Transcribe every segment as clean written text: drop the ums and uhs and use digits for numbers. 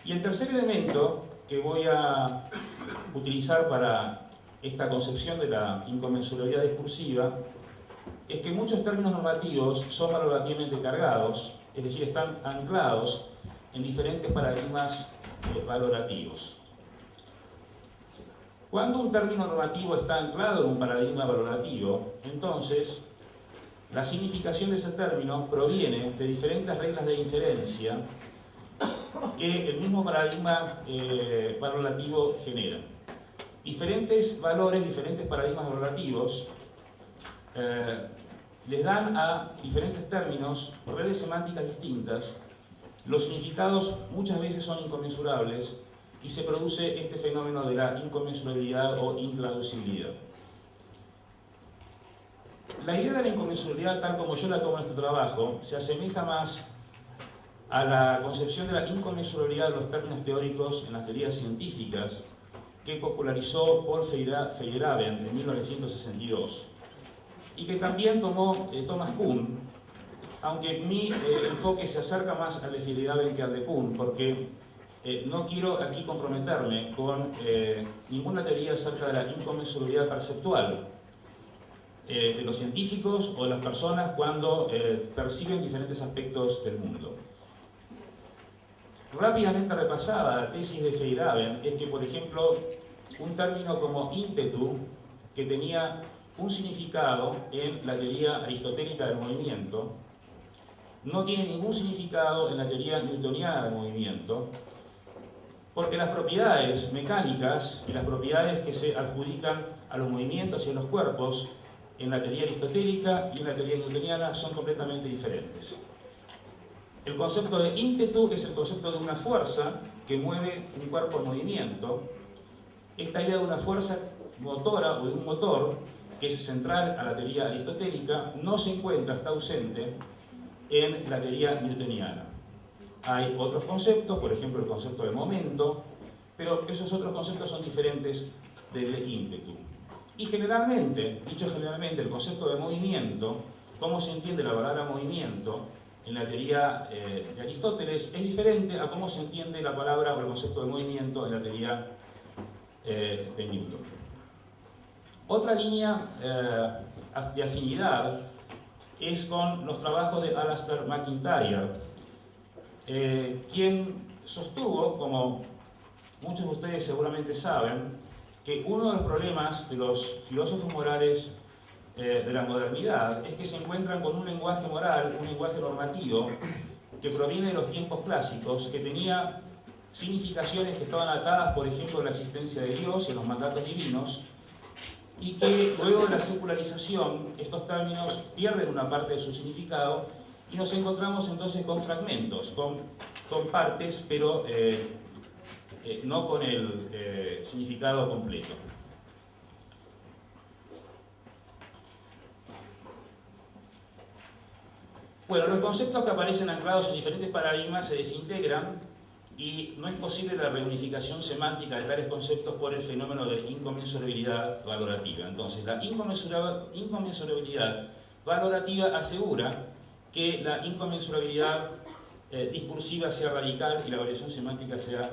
Y el tercer elemento que voy a utilizar para esta concepción de la inconmensurabilidad discursiva es que muchos términos normativos son valorativamente cargados, es decir, están anclados en diferentes paradigmas valorativos. Cuando un término normativo está anclado en un paradigma valorativo, entonces la significación de ese término proviene de diferentes reglas de inferencia que el mismo paradigma valorativo genera. Diferentes valores, diferentes paradigmas valorativos les dan a diferentes términos redes semánticas distintas. Los significados muchas veces son inconmensurables y se produce este fenómeno de la inconmensurabilidad o intraducibilidad. La idea de la inconmensurabilidad, tal como yo la tomo en este trabajo, se asemeja más a la concepción de la inconmensurabilidad de los términos teóricos en las teorías científicas que popularizó Paul Feyerabend en 1962 y que también tomó Thomas Kuhn, aunque mi enfoque se acerca más al de Feyerabend que al de Kuhn, porque no quiero aquí comprometerme con ninguna teoría acerca de la inconmensurabilidad perceptual de los científicos o de las personas cuando perciben diferentes aspectos del mundo. Rápidamente repasada la tesis de Feyerabend es que, por ejemplo, un término como ímpetu, que tenía un significado en la teoría aristotélica del movimiento, no tiene ningún significado en la teoría newtoniana del movimiento, porque las propiedades mecánicas y las propiedades que se adjudican a los movimientos y a los cuerpos en la teoría aristotélica y en la teoría newtoniana son completamente diferentes. El concepto de ímpetu es el concepto de una fuerza que mueve un cuerpo en movimiento. Esta idea de una fuerza motora o de un motor, que es central a la teoría aristotélica, no se encuentra, está ausente en la teoría newtoniana. Hay otros conceptos, por ejemplo el concepto de momento, pero esos otros conceptos son diferentes del ímpetu. Y generalmente, dicho generalmente, el concepto de movimiento, cómo se entiende la palabra movimiento en la teoría de Aristóteles, es diferente a cómo se entiende la palabra o el concepto de movimiento en la teoría de Newton. Otra línea de afinidad es con los trabajos de Alasdair MacIntyre, quien sostuvo, como muchos de ustedes seguramente saben, que uno de los problemas de los filósofos morales de la modernidad es que se encuentran con un lenguaje moral, un lenguaje normativo, que proviene de los tiempos clásicos, que tenía significaciones que estaban atadas, por ejemplo, a la existencia de Dios y a los mandatos divinos, y que luego de la secularización estos términos pierden una parte de su significado y nos encontramos entonces con fragmentos, con partes, pero no con el significado completo. Bueno, los conceptos que aparecen anclados en diferentes paradigmas se desintegran y no es posible la reunificación semántica de tales conceptos por el fenómeno de inconmensurabilidad valorativa. Entonces, la inconmensurabilidad valorativa asegura que la inconmensurabilidad discursiva sea radical y la variación semántica sea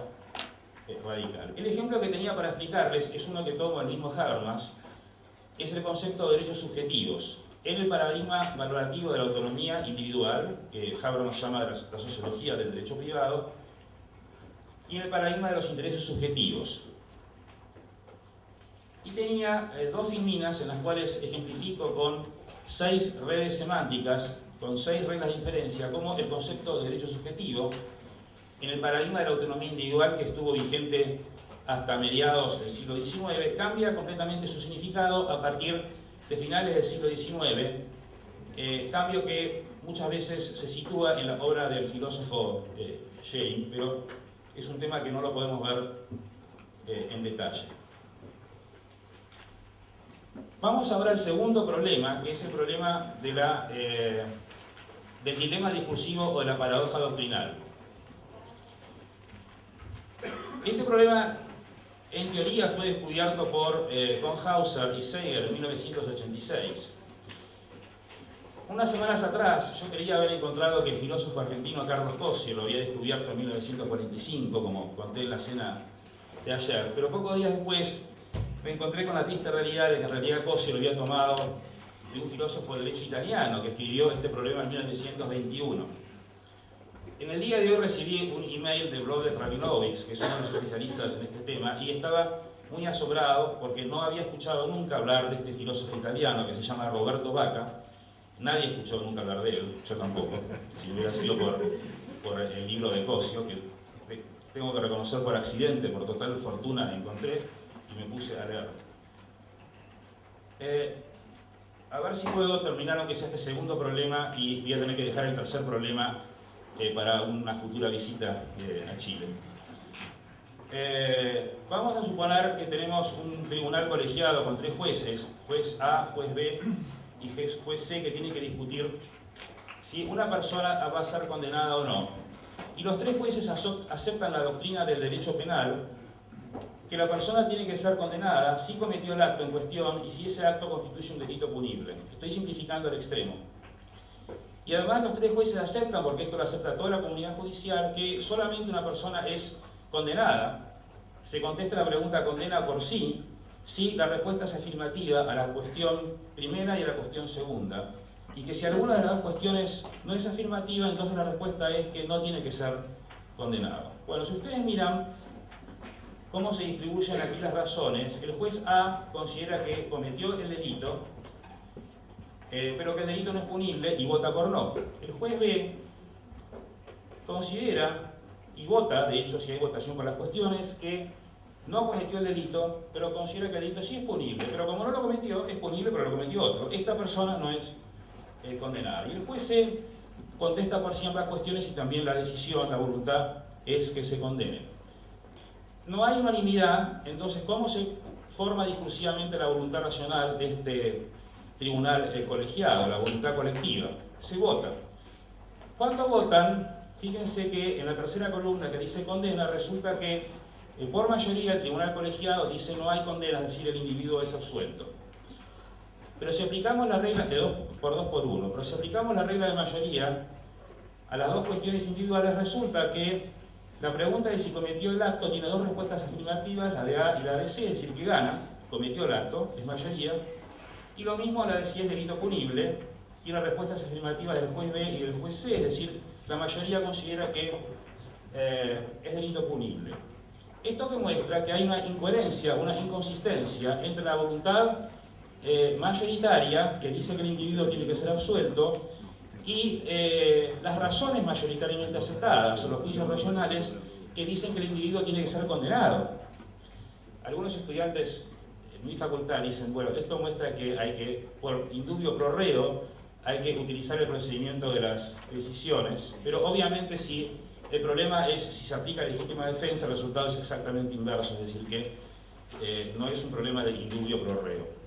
radical. El ejemplo que tenía para explicarles es uno que tomo el mismo Habermas, es el concepto de derechos subjetivos. En el paradigma valorativo de la autonomía individual, que Habermas llama la sociología del derecho privado, y en el paradigma de los intereses subjetivos. Y tenía dos filminas en las cuales ejemplifico con 6 redes semánticas, con 6 reglas de inferencia, como el concepto de derecho subjetivo, en el paradigma de la autonomía individual que estuvo vigente hasta mediados del siglo XIX, cambia completamente su significado a partir de finales del siglo XIX, cambio que muchas veces se sitúa en la obra del filósofo Schelling, pero es un tema que no lo podemos ver en detalle. Vamos ahora al segundo problema, que es el problema de del dilema discursivo o de la paradoja doctrinal. Este problema, en teoría, fue descubierto por von Hauser y Seger en 1986. Unas semanas atrás yo creía haber encontrado que el filósofo argentino Carlos Cosio lo había descubierto en 1945, como conté en la cena de ayer, pero pocos días después me encontré con la triste realidad de que en realidad Cosio lo había tomado de un filósofo de derecho italiano que escribió este problema en 1921. En el día de hoy recibí un email de Broder Rabinovich, que es uno de los especialistas en este tema, y estaba muy asombrado porque no había escuchado nunca hablar de este filósofo italiano que se llama Roberto Bacca. Nadie escuchó nunca hablar de él, yo tampoco, si hubiera sido por el libro de Cosio, que tengo que reconocer por accidente, por total fortuna encontré y me puse a leer. A ver si puedo terminar aunque sea este segundo problema y voy a tener que dejar el tercer problema para una futura visita a Chile. Vamos a suponer que tenemos un tribunal colegiado con 3 jueces, juez A, juez B y juez C, que tiene que discutir si una persona va a ser condenada o no. Y los 3 jueces aceptan la doctrina del derecho penal, que la persona tiene que ser condenada si cometió el acto en cuestión y si ese acto constituye un delito punible. Estoy simplificando al extremo. Y además los 3 jueces aceptan, porque esto lo acepta toda la comunidad judicial, que solamente una persona es condenada. Se contesta la pregunta condena por sí, si la respuesta es afirmativa a la cuestión primera y a la cuestión segunda. Y que si alguna de las 2 cuestiones no es afirmativa, entonces la respuesta es que no tiene que ser condenado. Bueno, si ustedes miran cómo se distribuyen aquí las razones, el juez A considera que cometió el delito, pero que el delito no es punible y vota por no. El juez B considera y vota, de hecho si hay votación por las cuestiones, que no cometió el delito, pero considera que el delito sí es punible, pero como no lo cometió, es punible pero lo cometió otro. Esta persona no es condenada. Y el juez C contesta por sí ambas cuestiones y también la decisión, la voluntad es que se condene. No hay unanimidad, entonces ¿cómo se forma discursivamente la voluntad racional de este tribunal colegiado, la voluntad colectiva? Se vota. Cuando votan, fíjense que en la tercera columna que dice condena, resulta que por mayoría el tribunal colegiado dice no hay condena, es decir, el individuo es absuelto. Pero si aplicamos la regla de 2 por 2 por 1, pero si aplicamos la regla de mayoría a las 2 cuestiones individuales, resulta que la pregunta de si cometió el acto tiene 2 respuestas afirmativas, la de A y la de C, es decir, que gana, cometió el acto, es mayoría, y lo mismo la de si es delito punible, tiene respuestas afirmativas del juez B y del juez C, es decir, la mayoría considera que es delito punible. Esto que muestra que hay una incoherencia, una inconsistencia entre la voluntad mayoritaria, que dice que el individuo tiene que ser absuelto, y las razones mayoritariamente aceptadas, o los juicios racionales, que dicen que el individuo tiene que ser condenado. Algunos estudiantes en mi facultad dicen, bueno, esto muestra que hay que, por indubio pro reo, hay que utilizar el procedimiento de las decisiones, pero obviamente si el problema es si se aplica legítima defensa, el resultado es exactamente inverso, es decir, que no es un problema de indubio pro reo.